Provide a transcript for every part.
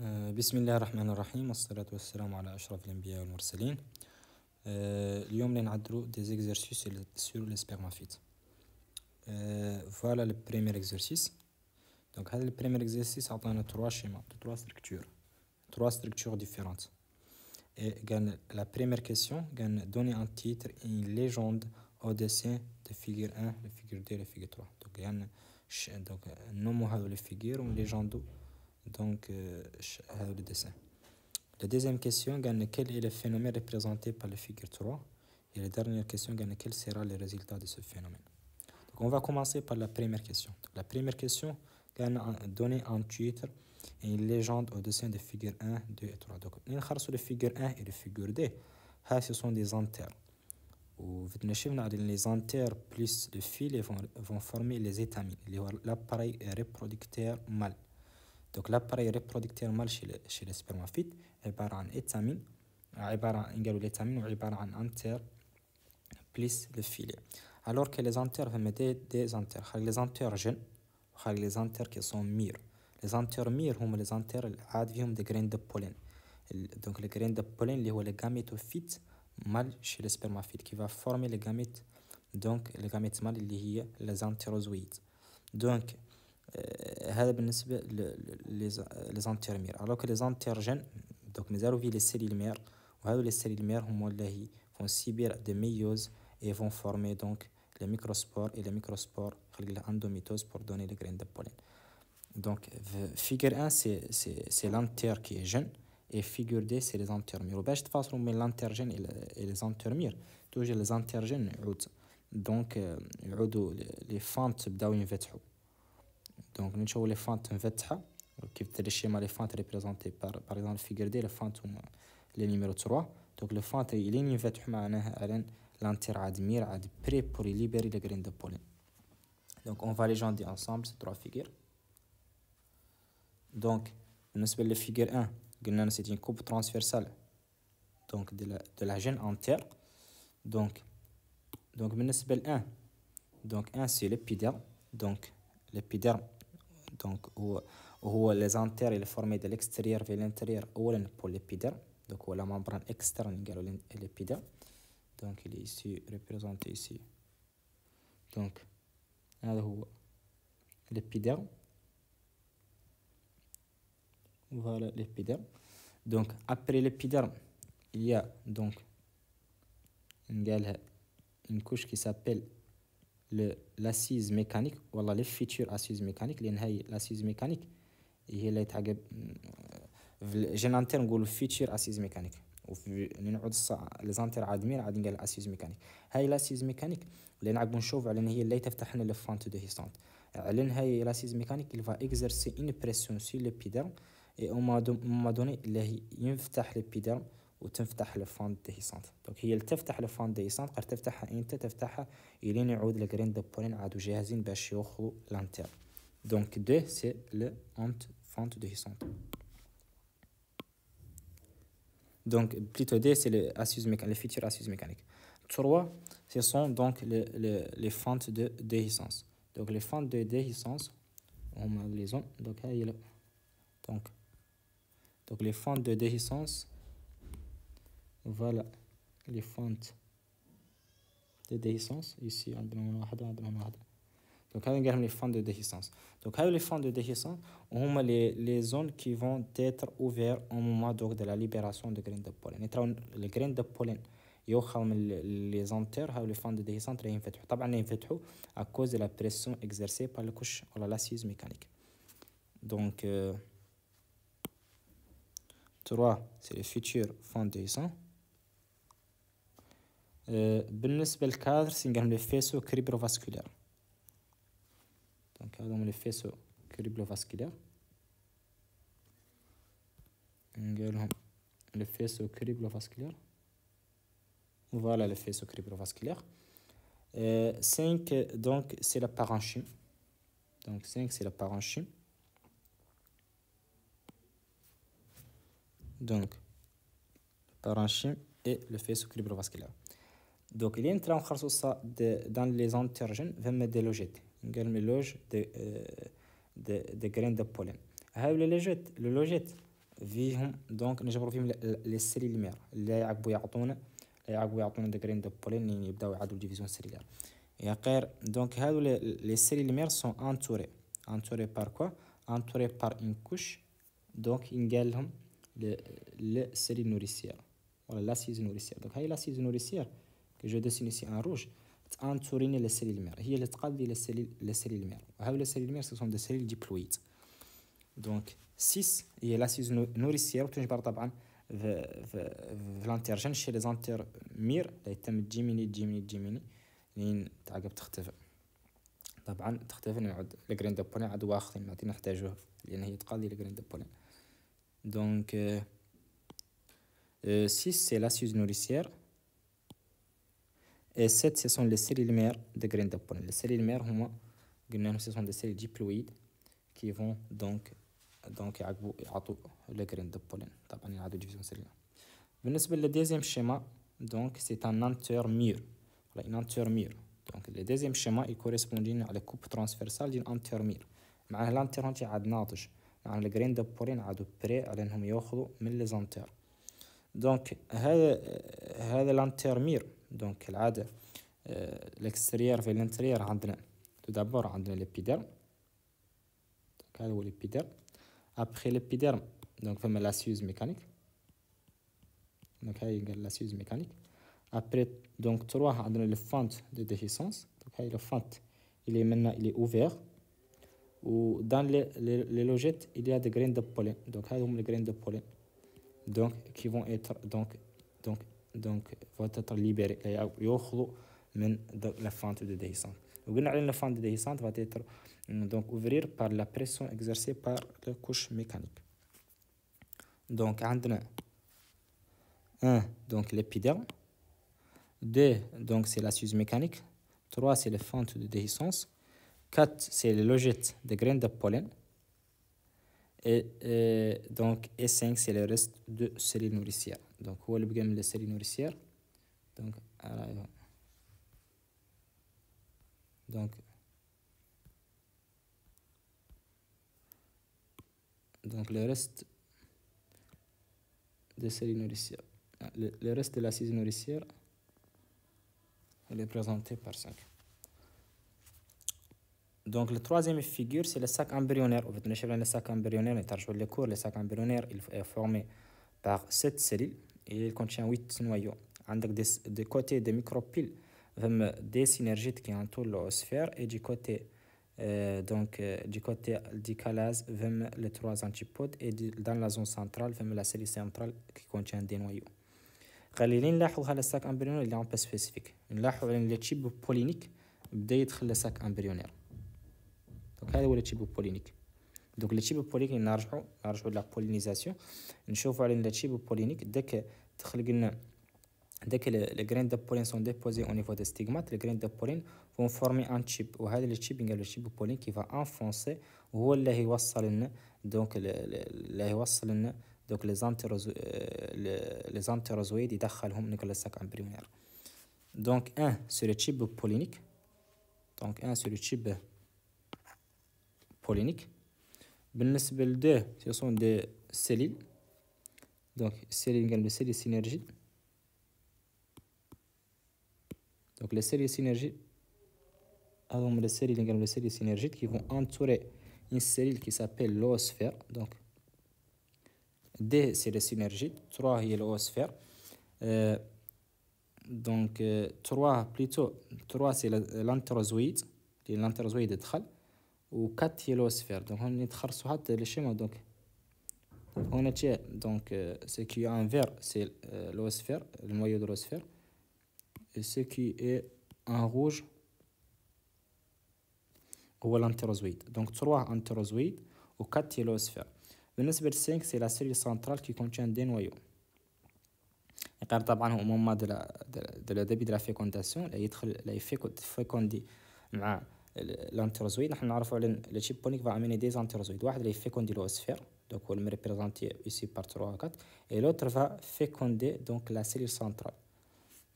بسم الله الرحمن الرحيم والصلاة والسلام على أشرف الأنبياء والمرسلين. اليوم نعدلو des exercices sur les spermatozoïdes. Voilà le premier exercice. Donc هذا le premier exercice عطانا trois schémas, trois structures différentes. Et la première question, donner un titre et une légende au dessin de figure 1, de figure 2 et de figure 3. Donc nommons les figures ou légende. Donc, le dessin. La deuxième question, quel est le phénomène représenté par la figure 3? Et la dernière question, quel sera le résultat de ce phénomène? Donc, on va commencer par la première question. Donc, la première question, donner un titre et une légende au dessin de figure 1, 2 et 3. Donc, les figure 1 et les figure 2, ce sont des anthères. Les anthères plus le fil vont former les étamines, l'appareil reproducteur mâle. Donc l'appareil reproducteur mâle chez les spermatozoïdes est عبارة عن étamine قالوا l'étamine وعبارة عن anthère plus le filet. Alors que les anthères هم des anthères. Les anthères jeunes ou les anthères qui sont mûres. Les anthères mûres هم les anthères عاد فيهم des graines de pollen. Donc les graines de pollen اللي هو les gamétophytes mâles chez les spermatozoïdes qui va former les gamètes. Donc les gamètes mâles اللي هي les antérozoïdes. Donc هذا بالنسبة les anthères mères. Alors que les anthères jeunes, donc مازالوا في les cellules mères, وهذو les cellules mères هما اللي vont subir de méiose et vont former donc les microspores et les microspores خلق l'endométose pour donner les graines de pollen. Donc figure 1 c'est l'anthère qui est jeune et figure 2 c'est les anthères mères. وباش تفاصلوا بين l'anthère jeune et les anthères mères, toujours les anthères jeunes يعود donc يعودوا les fentes بداو ينفتحوا. Donc nous avons les fentes مفتحة كيف ترى الشيما les fentes représentées par exemple figure 2 les fentes هما les numéro 3. Donc les fentes اللي ينفتحوا معناها الان l'anthère عاد مير عاد prêt pour libérer les graines de pollen. Donc on va légender ensemble ces trois figures. Donc بالنسبة للفيجر 1 قلنا c'est une coupe transversale donc de la jeune anthère. Donc بالنسبة ل 1 donc 1 c'est l'épiderme. Donc l'épiderme donc هو les anthères il est formé de l'extérieur vers l'intérieur أولا pour l'épiderme. Donc هو la membrane externe قالوا l'épiderme. Donc il est ici représenté ici. Donc هذا هو l'épiderme. Voilà l'épiderme. Donc après l'épiderme il y a donc une couche qui s'appelle l'assise mécanique والله les futures assises mécaniques لأن هاي l'assise mécanique هي اللي تعقب جينانتير نقول future assise mécanique وفي نعود les anthères عادمين عاد نقول assise mécanique. هاي l'assise mécanique اللي نعقب نشوف على إن هي اللي تفتح لنا الفانت ديهيسانت. على هاي l'assise mécanique il va exercer une pression sur l'épiderme et au moment donné اللي ينفتح l'épiderme وتنفتح الفانت ديهيسانت. دونك هي اللي تفتح الفانت ديهيسانت قد تفتحها انت تفتحها الين يعود الجرين دو بولين عادوا جاهزين باش ياخذوا لانتير. دونك 2 سي لو انت فانت ديهيسانت. Donc plutôt D c'est les assises mécaniques, les futures assises mécaniques. 3 ce sont donc les fentes de déhiscence. Donc les fentes de déhiscence on les ont donc les fentes de déhiscence. Voilà les fentes de déhiscence ici عندنا واحدة عندنا واحدة. Donc هذا نقولهم les fentes de déhiscence. Donc هذو les fentes de déhiscence هما les zones qui vont être ouvertes au moment donc de la libération de graines de pollen. يتراون les graines de pollen يوخوا من les anthères هذو les fentes de déhiscence راح ينفتحوا. طبعا ينفتحوا à cause de la pression exercée par le couche ou l'assise mécanique. Donc 3 c'est les futures fentes de déhiscence. بالنسبة للكادر سنقولهم لي فيسو كريبروفاسكولير. دونك هذوما لي فيسو كريبروفاسكولير نقولهم لي فيسو كريبروفاسكولير. Voilà le faisceau cribrovasculaire. 5 donc c'est la parenchyme. Donc 5 c'est la parenchyme. Donc parenchyme et le faisceau cribrovasculaire. Donc il y a un ça dans les anthères jeunes فما des logettes. نقول لوج de graines de pollen. هاي le logette فيهم دونك نجبروا فيهم لي سيلولار اللي يعقبوا يعطونا دي غرين دو بولين اللي يبداو يعادوا ديفيزيون سيلولار يا غير. دونك هادو لي سيلولار سون انتوري بار كوا انتوري بار اون كوش دونك ينقال لهم le série nourricière voilà l'assise nourricière. donc هاي l'assise nourricière que je dessine ici en rouge تانتوريني les cellules mères هي اللي تقضي les cellules mères. وهاو les cellules mères ce sont des cellules diploïdes. donc 6 هي l'assise nourricière وتنجبر طبعا في الانترجين chez les انترمير اللي يتم جيميني لين تعقب تختفي. طبعا تختفي نعود الجرين دو بولين عاد واخدين ما نحتاجوه لان هي تقضي الجرين دو بولين. Donc, 6, c'est l'assise nourricière. Et 7, ce sont les cellules mères de graines de pollen. Les cellules mères, ce sont des cellules diploïdes qui vont donc يعطوا les graines de pollen. طبعا يعطوا division cellulaire. بالنسبة للدeuxième schéma, donc c'est un entermure. Voilà, une entermure. Donc le deuxième schéma, il correspond à la coupe transversale d'une entermure. معناها l'entermure عاد ناضج. يعني الجرين دو بولين عادوا بري على انهم ياخذوا من لي زانتير. دونك هذا الانترمير دونك العاده الاكستريير في الانتريير عندنا تو دابور عندنا ليبيديرم. دونك هذا هو ليبيديرم. ابخي ليبيديرم دونك فما لاسيوز ميكانيك. دونك هاي قال لاسيوز ميكانيك. ابري دونك تروح عندنا لو فونت دو ديفيسونس. دونك هاي لو فونت اللي منا اللي اوفير. Ou dans les logettes, il y a des graines de pollen. Donc, les graines de pollen qui vont être libérées. La fente de déhiscence. La fente de déhiscence va être ouvrir par la pression exercée par la couche mécanique. Donc, on a 1, donc l'épiderme. 2, donc c'est la suze mécanique. 3, c'est la fente de déhiscence. 4, c'est les logettes de graines de pollen. Et 5, c'est le reste de cellules nourricières. Donc, où est le gamme de cellules nourricières? Donc, le reste des cellules nourricières. Le reste de l'assise nourricière, elle est présentée par 5. Donc, la troisième figure, c'est le sac embryonnaire. Vous voyez le sac embryonnaire, le sac embryonnaire est formé par 7 cellules et il contient 8 noyaux. Avec des côtés des micropiles, des synergites qui entourent l'oosphère et du côté du calase, les 3 antipodes et dans la zone centrale, la cellule centrale qui contient des noyaux. خلينا نلاحظوا هذا الساك امبريونير اللي عم سبيسيفيك نلاحظوا على التشيب بولينيك بدا يدخل لساك امبريونير. دونك هذا هو التشيب بولينيك. دونك التشيب بولينيك نرجعوا لا بولينيزاسيون نشوفوا على التشيب بولينيك داك تخلق لنا داك لي غرين دو بولين سون ديبوزي او نيفو دي ستيغمات. لي غرين دو بولين فون فورمي ان تشيب وهذا التشيب قالوا التشيب بولين كي فا انفونسي وهو اللي هيوصل لنا دونك اللي هيوصل لنا دونك les entérozoïdes يدخلهم نيكل الساك امبريونير. دونك 1 sur le tube pollinique. Donc 1 sur le tube pollinique. بالنسبة ل 2 ce sont des cellules. Donc cellules قالوا cellules synergiques. Donc les cellules synergiques هذوما les cellules اللي قالوا les cellules synergiques qui vont entourer une cellule qui s'appelle l'oosphère. Donc D, c'est les synergies. 3, il y a l'oosphère. Donc, 3, c'est l'entérozoïde. L'entérozoïde est khal. Ou 4, il y a l'oosphère. Donc, on est khal le schéma. Donc, on a donc ce qui est en vert, c'est l'oosphère, le noyau de l'oosphère. Et ce qui est en rouge, c'est l'entérozoïde. Donc, 3 entérozoïdes ou 4, il y a l'oosphère. بالنسبة ل 5 c'est la cellule centrale qui contient des noyaux. يقال طبعا au moment de la début de la fécondation لا يدخل لا يفيكوندي مع l'entérozoïde. نحن نعرفوا على le type ponique va amener des entérozoïdes. واحد اللي يفيكوندي l'oosphère donc هو représenté ici par 3 à 4 et l'autre va féconder donc la cellule centrale.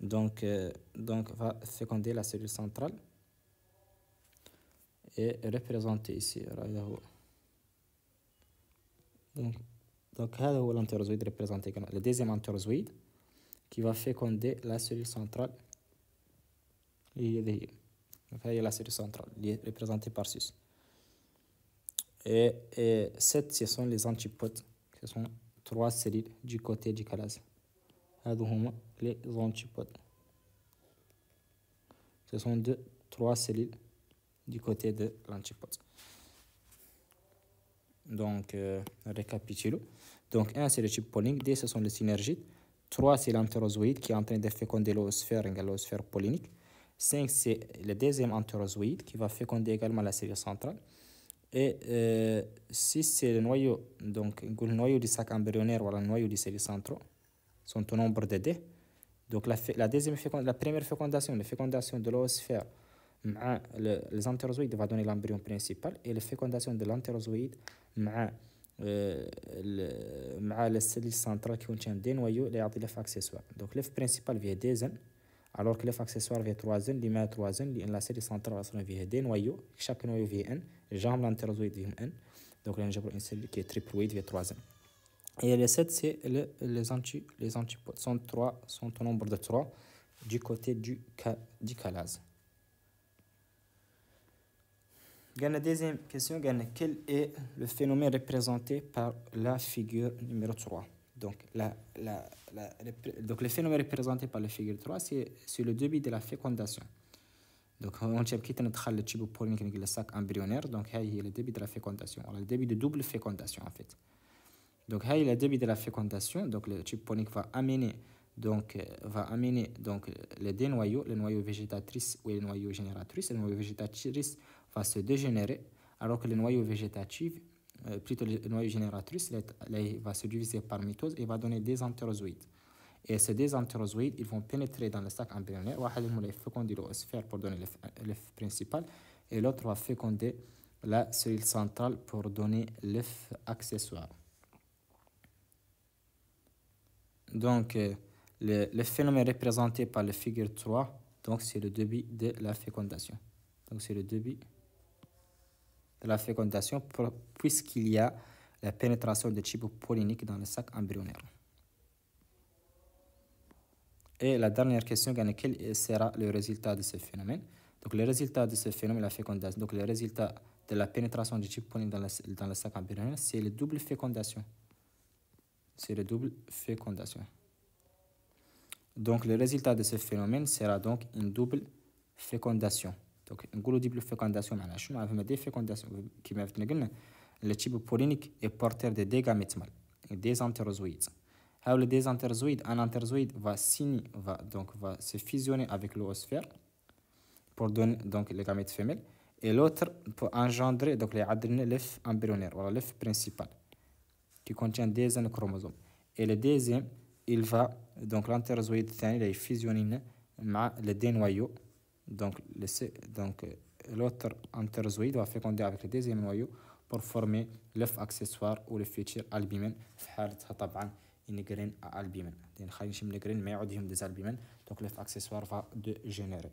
Donc va féconder la cellule centrale et représenter ici. Donc Donc هذا هو l'entérozoïde représenté comme le deuxième entérozoïde qui va féconder la cellule centrale. هي la cellule centrale représentée par 6. Et 7, ce sont les antipodes. Ce sont 3 cellules du côté du calase. هذو هما les antipodes. Ce sont 3 cellules du côté de l'antipode. Donc, récapitulons. Donc, 1, c'est le type pollinique. 2, ce sont les synergites. 3, c'est l'entérozoïde qui est en train de féconder l'oosphère pollinique. 5, c'est le deuxième entérozoïde qui va féconder également la cellule centrale. Et 6, c'est le noyau, donc le noyau du sac embryonnaire ou le noyau du cellules centraux, sont au nombre de 2. Donc la première fécondation, la fécondation de l'oosphère, les entérozoïdes va donner l'embryon principal, et la fécondation de l'entérozoïde la cellule centrale qui contient des noyaux, les l'œuf accessoire. Donc l'œuf principal vient des N, alors que l'œuf accessoire vient 3 N, l'ima 3 N, la cellule centrale vient des noyaux, chaque noyau vient N, les jambes l'entérozoïde vient N, donc là j'ai une cellule qui est triploïde vient 3 N. Et les 7, c'est les antipodes, sont au nombre de 3 du côté du calase. La deuxième question, quel est le phénomène représenté par la figure numéro 3? Donc, le phénomène représenté par la figure 3, c'est le début de la fécondation. Donc, on a le type pollinique le sac embryonnaire, donc il y a le début de la fécondation, le début de double fécondation en fait. Donc, il y a le début de la fécondation, donc le type pollinique va amener les deux noyaux, le noyau végétatrice ou le noyau génératrice. Le noyau végétatrice va se dégénérer, alors que le noyau végétatif, plutôt le noyau génératrice, va se diviser par mitose et va donner des entérozoïdes. Et ces deux entérozoïdes, ils vont pénétrer dans le sac embryonnaire. Un va féconder l'oosphère pour donner l'œuf principal, et l'autre va féconder la cellule centrale pour donner l'œuf accessoire. Donc, le phénomène représenté par la figure 3, donc c'est le début de la fécondation. Donc c'est le début de la fécondation puisqu'il y a la pénétration de type pollinique dans le sac embryonnaire. Et la dernière question, quel sera le résultat de ce phénomène? Donc le résultat de ce phénomène, la fécondation, donc le résultat de la pénétration du type pollinique dans le sac embryonnaire, c'est le double fécondation. C'est le double fécondation. Donc, le résultat de ce phénomène sera donc une double fécondation. Donc, une double fécondation, je vais des fécondations qui le type pollinique est porteur de deux gamètes mâles, des entérozoïdes. Alors, des entérozoïdes, un entérozoïde va se fusionner avec l'oosphère pour donner donc les gamètes femelles, et l'autre pour engendrer donc l'œuf embryonnaire, voilà l'œuf principal, qui contient des N chromosomes. Et le deuxième, donc l'entérozoïde il est fusionné avec les deux noyaux. Donc l'autre entérozoïde va féconder avec le deuxième noyau pour former l'œuf accessoire ou le futur albumène. في حالتها طبعا une graine à albumène. يعني خلينا نشم les graines mais يعودهم des albumènes. Donc l'œuf accessoire va dégénérer.